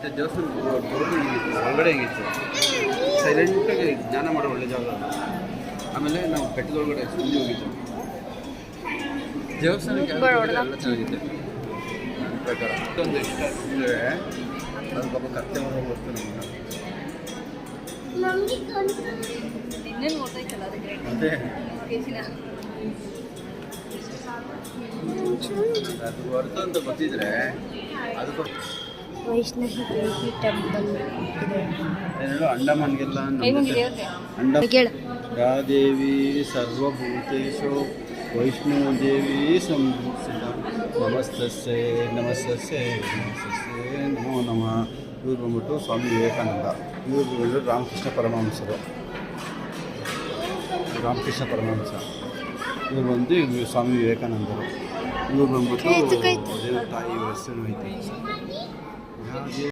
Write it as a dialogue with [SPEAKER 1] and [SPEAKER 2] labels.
[SPEAKER 1] ಮತ್ತು ದೇವಸ್ಥಾನ ಬರೋದು ಹಿಂಗಿತ್ತು, ಒಳಗಡೆ ಹಿಂಗಿತ್ತು, ಸೈಲೆಂಟಾಗಿ ಜ್ಞಾನ ಮಾಡೋ ಒಳ್ಳೆ ಜಾಗ ಅದು. ಆಮೇಲೆ ನಾವು ಬೆಟ್ಟದೊಳಗಡೆ ಸಂಜೆ ಹೋಗಿದ್ದು, ದೇವಸ್ಥಾನಕ್ಕೆ ಎಲ್ಲ ಚೆನ್ನಾಗಿದೆ ಪ್ರಕಾರ. ಒಂದು ಇಷ್ಟ ಅಂದರೆ ಅದು ಪಾಪ ಕತ್ತೆ ಹೊರಗೆ ಹೋಗ್ತಾನೆ ಅದೇ ಅದು ಹೊರತು ಅಂತ ಗೊತ್ತಿದ್ರೆ ಅದಕ್ಕೆ
[SPEAKER 2] ವೈಷ್ಣವಿ ದೇವಿ ಟೆಂಪಲ್
[SPEAKER 1] ಏನೇಳು ಅಂಡಮಾನ್ಗೆಲ್ಲ ಯಾದೇವಿ ಸರ್ವಭೂತೇಶು ವೈಷ್ಣೋದೇವಿ ಸಂಭೂಷಿತ ನಮಸ್ತಸ್ಸೇ ನಮಸ್ತಸ್ಸೇ ನಮಸ್ತಸ್ಸೇ ನಮೋ ನಮಃ. ಇವ್ರು ಬಂದ್ಬಿಟ್ಟು ಸ್ವಾಮಿ ವಿವೇಕಾನಂದ, ಇವರು ರಾಮಕೃಷ್ಣ ಪರಮಹಂಸರು, ರಾಮಕೃಷ್ಣ ಪರಮಹಂಸ. ಇವ್ರು ಬಂದು ಇವರು ಸ್ವಾಮಿ ವಿವೇಕಾನಂದರು. ಇವ್ರು ಬಂದ್ಬಿಟ್ಟು ದೇವ್ರ ತಾಯಿ ಹೆಸರು ಐತೆ.